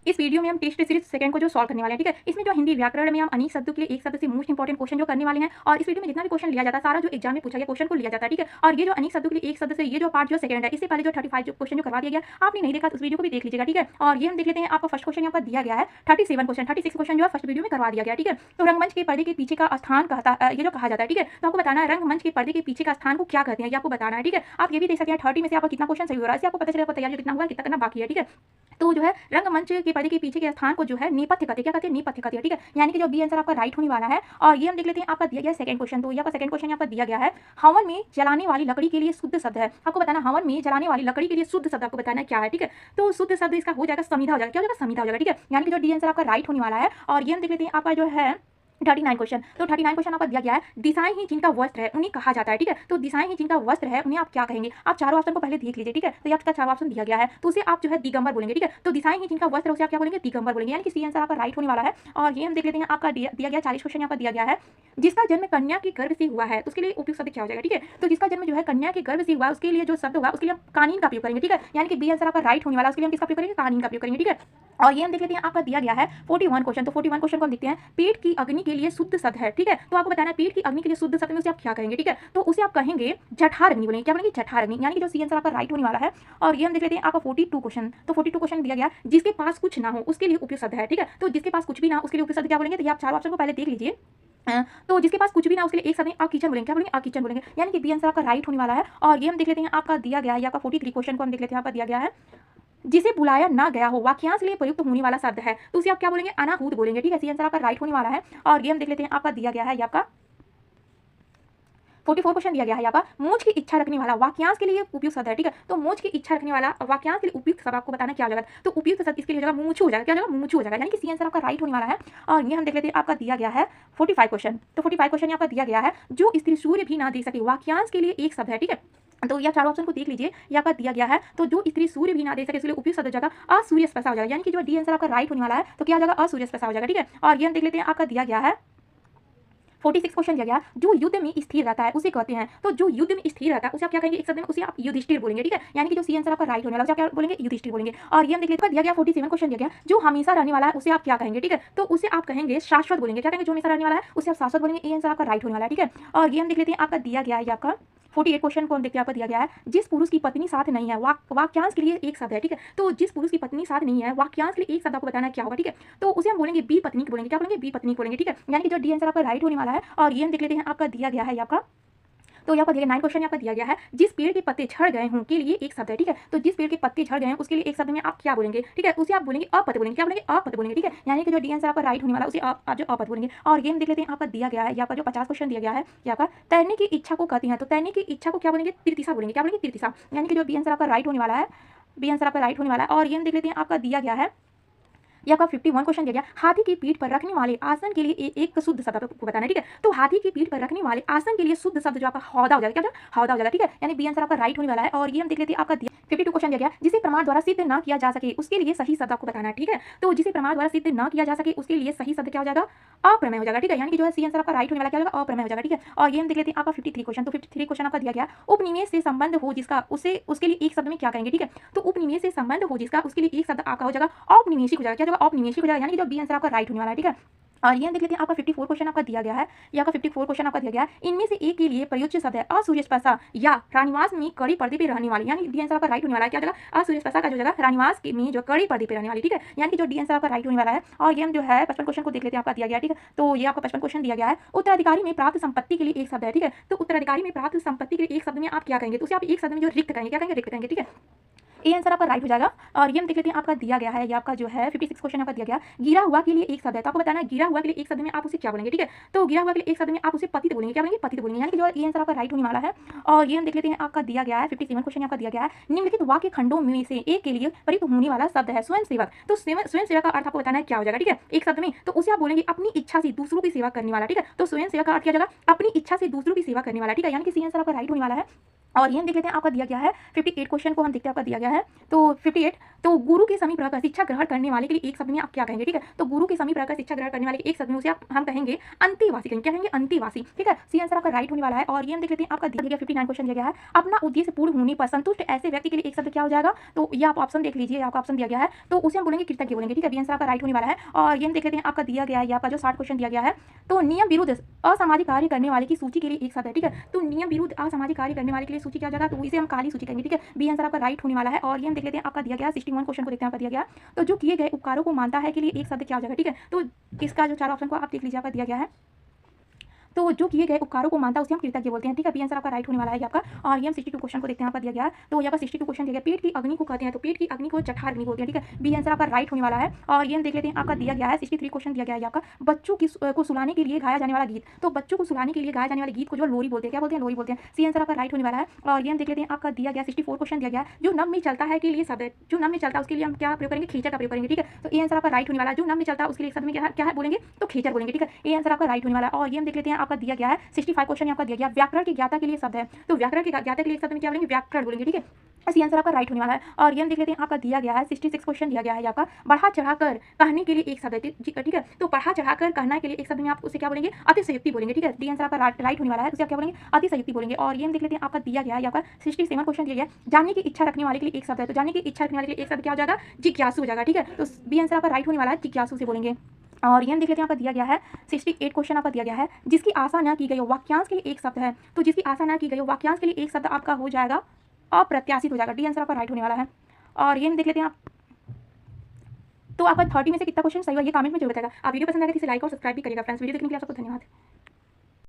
इस वीडियो में हम टेस्ट सीरीज सेकंड को जो सॉल्व करने वाले हैं, ठीक है। इसमें जो हिंदी व्याकरण में हम अनेक शब्दों के लिए एक शब्द से मोस्ट इंपॉर्टेंट क्वेश्चन जो करने वाले हैं, और इस वीडियो में जितना भी क्वेश्चन लिया जाता है सारा जो एग्जाम में पूछा गया क्वेश्चन को लिया जाता है, ठीक है। और ये जो अनेक शब्दों के लिए एक शब्द से ये जो पार्ट जो सेकंड है, इससे पहले जो 35 जो क्वेश्चन जो करवा दिया गया, आपने नहीं देखा तो उस वीडियो को भी देख लीजिएगा, ठीक है। और ये हम देख लेते हैं, आपका फर्स्ट क्वेश्चन यहाँ पर दिया गया है 37 क्वेश्चन, 36 क्वेश्चन जो है फर्स्ट वीडियो में करवा दिया गया, ठीक है। तो रंगमंच के पर्दे के पीछे का स्थान कहता ये जो कहा जाता है, ठीक है। तो आपको बताना है रंगमंच के पर्दे के पीछे का स्थान को क्या कहते हैं, ये आपको बताना है, ठीक है। आप ये भी देख सकते हैं 30 में से आपका कितना क्वेश्चन सही हो रहा है, इससे आपको पता चलेगा तैयारी कितना हुआ, कितना करना बाकी है, ठीक है। तो जो है रंगमंच के पर्दे के पीछे के स्थान को जो है नेपथ्य कहते हैं, क्या कहते हैं, नेपथ्य कहते हैं, ठीक है। यानी कि जो बी आंसर आपका राइट होने वाला है। और ये हम देख लेते हैं, आपका दिया गया सेकंड क्वेश्चन। तो यहाँ पर सेकंड क्वेश्चन यहाँ पर दिया गया है, हवन में जलाने वाली लकड़ी के लिए शुद्ध शब्द है। आपको बताना हवन में जलाने वाली लकड़ी के लिए शुद्ध शब्द आपको बताना है क्या है, ठीक है। तो शुद्ध शब्द इसका हो जाएगा समिधा हो जाएगा, क्या हो जाएगा, समिधा हो जाएगा, ठीक है। यानी कि जो डी आंसर आपका राइट होने वाला है। और ये हम देख लेते हैं, आपका जो है 39 क्वेश्चन। तो 39 क्वेश्चन आपको दिया गया है, दिशाएं ही जिनका वस्त्र है उन्हें कहा जाता है, ठीक है। तो दिशाएं ही जिनका वस्त्र है उन्हें आप क्या कहेंगे। आप चारों ऑप्शन को पहले देख लीजिए, ठीक है। तो आपका चारों ऑप्शन दिया गया है, तो उसे आप जो है दिगंबर बोलेंगे, ठीक है। तो दिशाएं ही जिनका वस्त्र उसे आप क्या बोलेंगे, दिगंबर बोलेंगे। यानी कि सी आंसर आपका राइट होने वाला है। और ये हम देख लेते हैं, आपका दिया गया 40 क्वेश्चन यहाँ पर दिया गया है, जिसका जन्म कन्या के गर्भ से हुआ है तो उसके लिए उपयुक्त शब्द क्या हो जाएगा, ठीक है। तो जिसका जन्म जो है कन्या के गर्भ से हुआ उसके लिए जो शब्द होगा उसके लिए हम कानीन का उपयोग करेंगे, ठीक है। यानी कि बी आंसर आपका राइट होने वाला, उसके लिए हम किसका उपयोग करेंगे, कानीन का उपयोग करेंगे, ठीक है। और ये हम देख लेते हैं, आपका दिया गया है 41 क्वेश्चन। तो 41 क्वेश्चन को हम देखते हैं, पेट की अग्नि के लिए शुद्ध शब्द है, ठीक है। तो आपको बताना है पेट की अग्नि के लिए शुद्ध शब्द में उसे आप क्या कहेंगे, ठीक है। तो उसे आप कहेंगे जठार अग्नि बोलेंगे, क्या बोलेंगे, जठार अग्नि। यानी कि जो सी आंसर आपका राइट होने वाला है। और ये हम देख लेते हैं, आपका 42 क्वेश्चन। तो 42 क्वेश्चन दिया गया, जिसके पास कुछ ना हो उसके लिए उपयुक्त शब्द है, ठीक है। तो जिसके पास कुछ भी ना हो उसके लिए उपयुक्त शब्द क्या बोलेंगे, तो ये आप चारों ऑप्शन को पहले देख लीजिए। तो जिसके पास कुछ भी ना उसके लिए एक शब्द अकिचन बोलेंगे, क्या बोलेंगे, अकिचन बोलेंगे। यानी कि बी आंसर आपका राइट होने वाला है। और ये हम देख लेते हैं, आपका दिया गया है, आपका 43 क्वेश्चन को हम देख लेते हैं, आपका दिया गया है, जिसे बुलाया ना गया हो वाक्यांश के लिए प्रयुक्त होने वाला शब्द है तो उसे आप क्या बोलेंगे, अनाहूत बोलेंगे, ठीक है। सी आंसर आपका राइट होने वाला है। और ये हम देख लेते हैं, आपका दिया गया है, आपका 44 क्वेश्चन दिया गया है, यहाँ पर मोच की इच्छा रखने वाला वाक्यांश के लिए उपयुक्त शब्द है, ठीक है। तो मोच की इच्छा रखने वाला वाक्यांश के लिए उपयुक्त शब्द आपको बताना क्या हो जाएगा। तो उपयुक्त शब्द इसके लिए हो जाएगा मुमुक्षु हो जाएगा, क्या हो जाएगा, मुमुक्षु हो जाएगा। यानी कि सी आंसर आपका राइट होने वाला है। और ये हम देख लेते हैं, आपका दिया गया है 45 क्वेश्चन। तो 45 क्वेश्चन यहाँ पर दिया गया है, जो स्त्री सूर्य भी ना देख सके वाक्यांश के लिए एक शब्द है, ठीक है। तो यह चारों ऑप्शन को देख लीजिए, यहाँ पर दिया गया है, तो जो स्त्री सूर्य भी ना दे सके इसके लिए उपयुक्त शब्द जगह असूर्य स्पर्शा हो जाएगा। यानी कि जो डी आंसर आपका राइट होने वाला है, तो क्या हो जाएगा, असूर्य स्पर्शा हो जाएगा, ठीक है। और ये हम देख लेते हैं, आपका दिया गया है 46 क्वेश्चन दिया गया, जो युद्ध में स्थिर रहता है उसे कहते हैं। तो जो युद्ध में स्थिर रहता है उसे आप क्या कहेंगे, एक शब्द में उसे आप युधिष्ठिर बोलेंगे, ठीक है। यानी कि जो सी आंसर आपका राइट होने वाला उसे आप क्या बोलेंगे, युधिष्ठिर बोलेंगे। और ये हम देख लेते हैं, दिया गया 47 क्वेश्चन दिया गया, जो हमेशा रहने वाला है उसे आप क्या कहेंगे, ठीक है। तो उसे आप कहेंगे शाश्वत बोलेंगे, क्या कहेंगे, जो हमेशा रहने वाला है उसे आप शाश्वत बोलेंगे। ये आंसर आपका राइट होने वाला है, ठीक है। और ये हम देख लेते हैं, आपका दिया गया है, आपका 48 क्वेश्चन को हम देखते हैं, आपको दिया गया है, जिस पुरुष की पत्नी साथ नहीं है वाक्यांश के लिए एक शब्द है, ठीक है। तो जिस पुरुष की पत्नी साथ नहीं है वाक्यांश के लिए एक शब्द आपको बताना है क्या होगा, ठीक है। तो उसे हम बोलेंगे बी पत्नी बोलेंगे, क्या बोलेंगे, बी पत्नी बोलेंगे, ठीक है। यानी कि जो डी आंसर आपका राइट होने वाला है। और ये हम देख लेते हैं, आपका दिया गया है, आपका तो यहाँ पर दिया 9 क्वेश्चन यहाँ पर दिया गया है, जिस पेड़ के पत्ते झड़ गए हों के लिए एक शब्द है, ठीक है। तो जिस पेड़ के पत्ते झड़ गए हैं उसके लिए एक शब्द में आप क्या बोलेंगे, ठीक है। उसे आप बोलेंगे अपत बोलेंगे, क्या बोलेंगे, अपत बोलेंगे, ठीक है। यानी कि जो डी आंसर आपका राइट होने वाला उसे आप जो अपत बोलेंगे। और ये हम देख लेते हैं, आपका दिया गया है, यहाँ पर जो 50 क्वेश्चन दिया गया है, यहाँ पर तैरने की इच्छा को कहते हैं। तो तैरने की इच्छा को क्या बोलेंगे, तीर्थिसा बोलेंगे, क्या बोलेंगे, तीर्थिसा। यानी कि जो बी आंसर आपका राइट होने वाला है, बी आंसर आपका राइट होने वाला है। और ये हम देख लेते हैं, आपका दिया गया है, ये आपका 51 क्वेश्चन दिया गया, हाथी की पीठ पर रखने वाले आसन के लिए एक शुद्ध शब्द आपको बताना है, ठीक है। तो हाथी की पीठ पर रखने वाले आसन के लिए शुद्ध शब्द जो आपका हौदा हो जाएगा, क्या हौदा हो जाएगा, ठीक है। यानी बी आंसर आपका राइट होने वाला है। और ये हम देख लेते हैं, आपका 52 क्वेश्चन दिया गया, जिसे प्रमाण द्वारा सिद्ध न किया जा सके उसके लिए सही शब्द आपको बताना है, ठीक है। तो जिसे प्रमाण द्वारा सिद्ध न किया जा सके उसके लिए सही शब्द क्या हो जाएगा, अप्रमेय हो जाएगा, ठीक है। यानी कि जो है सी आंसर आपका राइट होने वाला क्या होगा, अप्रमेय हो जाएगा, ठीक है। और ये हम देख लेते हैं, आपका 53 क्वेश्चन। तो 53 क्वेश्चन आपका दिया गया, उपनिवेश से संबंध हो जिसका उसे उसके लिए एक शब्द में क्या कहेंगे, ठीक है। तो उपनिवेश से संबंध हो जिसका उसके लिए एक शब्द आपका हो जाएगा औपनिवेशिक हो जाएगा, क्या होगा, औपनिवेशिक हो जाएगा। यानी कि जो बी आंसर आपका राइट होने वाला है, ठीक है। और ये हम देख लेते हैं, आपका 54 क्वेश्चन आपका दिया गया है, या आपका 54 क्वेश्चन आपका दिया गया है, इनमें से एक के लिए प्रयोज्य शब्द है असूर्यस्पर्शा या रानीवास में कड़ी पर्दे पे रहने वाली। यानी डी आंसर आपका राइट होने वाला है, क्या जगह असूर्यस्पर्शा का जो जगह रानीवास में जो कड़ी पर्दे पे रहने वाली, ठीक है। यानी कि जो डी आंसर आपका राइट होने वाला है। और ये हम जो है 55 क्वेश्चन को देख लेते हैं, आपका दिया गया, ठीक है। तो ये आपका 55 क्वेश्चन दिया गया है, उत्तराधिकारी में प्राप्त संपत्ति के लिए एक शब्द है, ठीक है। तो उत्तराधिकारी में प्राप्त संपत्ति के लिए एक शब्द में आप क्या कहेंगे, तो उसे आप एक शब्द में जो रिक्त कहेंगे, क्या कहेंगे, रिक्त कहेंगे, ठीक है। ये आंसर आपका राइट हो जाएगा। और ये हम देख लेते हैं, आपका दिया गया है, ये आपका जो है 56 क्वेश्चन आपका दिया गया, गिरा हुआ के लिए एक शब्द है। तो आपको बताना है गिरा हुआ के लिए एक शब्द में आप उसे क्या बोलेंगे, ठीक है। तो गिरा हुआ के लिए एक शब्द में आप उसे पतित बोलेंगे, क्या बोलेंगे, पतित बोलेंगे। यानी कि जो ये आंसर आपका राइट होने वाला है। और ये हम देख लेते हैं, आपका दिया गया है 57 क्वेश्चन आपका दिया गया है, निम्नलिखित वाक्य खंडों में से एक के लिए प्रयुक्त होने वाला शब्द है स्वयं सेवक। तो स्वयं सेवक का अर्थ आपको बताना है क्या हो जाएगा, ठीक है, एक शब्द में। तो उसे आप बोलेंगे अपनी इच्छा से दूसरों की सेवा करने वाला, ठीक है। तो स्वयं सेवक का अर्थ क्या हो जाएगा, अपनी इच्छा से दूसरों की सेवा करने वाला, ठीक है। यानी कि सी आंसर आपका राइट होने वाला है। और ये हम देख लेते हैं, आपका दिया गया है 58 क्वेश्चन को हम देखते हैं, आपका दिया गया गया है। तो 58 तो गुरु के समीप रहकर शिक्षा ग्रहण करने वाले के लिए एक शब्द में आप क्या कहेंगे, ठीक है। तो गुरु के समीप रहकर शिक्षा ग्रहण करने वाले के एक शब्द में उसे हम कहेंगे अंतेवासी कहेंगे। क्या कहेंगे? अंतेवासी, ठीक है। सी आंसर आपका राइट होने वाला है। और ये हम देख लेते हैं आपका दिया गया 59 क्वेश्चन दिया गया है। अपना उद्देश्य पूर्ण होने पर संतुष्ट ऐसे व्यक्ति के लिए एक शब्द क्या हो जाएगा? तो ये आप ऑप्शन देख लीजिए, आपका ऑप्शन दिया गया है तो उसे हम बोलेंगे कृतज्ञ बोलेंगे, ठीक है। बी आंसर आपका राइट होने वाला है। और ये हम देख लेते हैं आपका दिया गया है, आपका जो 60 क्वेश्चन दिया गया है। तो नियम विरुद्ध असामाजिक कार्य करने वाले की सूची के लिए एक शब्द है, ठीक है। तो नियम विरुद्ध असामाजिक कार्य करने वाले के लिए सूची क्या हो जाएगा? तो इसे हम काली सूची कहेंगे, ठीक है। बी आंसर आपका राइट होने वाला है। और ये हम देख लेते हैं आपका दिया गया 61 क्वेश्चन को देखते हैं आपका दिया गया। तो जो किए गए उपकारों को मानता है के लिए एक शब्द क्या हो जाएगा, ठीक है। तो इसका जो 4 ऑप्शन को आप देख लीजिए आपका दिया गया है। तो जो किए गए उपकारों को मानता है उसे हम कृतज्ञ बोलते हैं, ठीक है। बी आंसर आपका राइट होने वाला है आपका। और ये हम 62 क्वेश्चन को देखते हैं आपका दिया गया है। तो यहाँ पर 62 क्वेश्चन दिया गया पेट की अग्नि को कहते हैं, तो पेट की अग्नि को जठर अग्नि बोलते हैं, ठीक है। बी आंसर आपका राइट होने वाला है। और ये हम देख लेते हैं आपका दिया गया है 63 क्वेश्चन दिया गया है आपका बच्चों को सुलाने के लिए गाया जाने वाला गीत। तो बच्चों को सुलाने के लिए गाया जाने वाले गीत को जो लोरी बोलते हैं, क्या बोलते हैं? लोरी बोलते हैं। सी आंसर आपका राइट होने वाला है। और ये हम देख लेते हैं आपका दिया गया 64 क्वेश्चन दिया गया है जो नम में चलता है के लिए शब्द है। जो नम में चलता है उसके लिए हम क्या प्रयोग करेंगे? खींचर का प्रयोग करेंगे, ठीक है। तो ए आंसर आपका राइट होने वाला है। जो नम में चलता है उसके लिए शब्द में क्या है बोलेंगे? तो खींचर बोलेंगे, ठीक है। ए आंसर आपका राइट होने वाला है। और ये हम देख लेते हैं आपका दिया गया है 65 क्वेश्चन आपका दिया गया व्याकरण की ज्ञाता के लिए शब्द है। तो व्याकरण की ज्ञाता के लिए शब्द में क्या बोलेंगे? व्याकरण बोलेंगे, ठीक है। इसी आंसर आपका राइट होने वाला है। और ये हम देख लेते हैं आपका दिया गया है 66 क्वेश्चन दिया गया है आपका बढ़ा चढ़ाकर कहने के लिए एक शब्द है, ठीक है। तो बढ़ा चढ़ाकर कहना के लिए एक शब्द में आप उसे क्या बोलेंगे? अतिशयोक्ति बोलेंगे, ठीक है। डी आंसर आपका राइट होने वाला है। उसे आप क्या बोलेंगे? अतिशयोक्ति बोलेंगे। और ये हम देख लेते हैं आपका दिया गया है आपका 67 क्वेश्चन दिया गया है जानने की इच्छा रखने वाले के लिए एक शब्द है। तो जानने की इच्छा रखने वाले के लिए एक शब्द क्या हो जाएगा? जिज्ञासु हो जाएगा, ठीक है। तो बी आंसर आपका राइट होने वाला है, जिज्ञासु से बोलेंगे। और ये हम देख लेते हैं आपका दिया गया है 68 क्वेश्चन आपका दिया गया है जिसकी आशा न की गई हो वाक्यांश के लिए एक शब्द है। तो जिसकी आशा न की गई हो वाक्यांश के लिए एक शब्द आपका हो जाएगा अप्रत्याशित हो जाएगा। डी आंसर आपका राइट होने वाला है। और ये हम देख लेते हैं आप तो आपका 30 में से कितना क्वेश्चन सही हुआ ये कमेंट में जरूर बताएगा। आप वीडियो पसंद आएगा तो इसे लाइक और सब्सक्राइब भी करिएगा फ्रेंड्स। वीडियो देखने के लिए आपको धन्यवाद।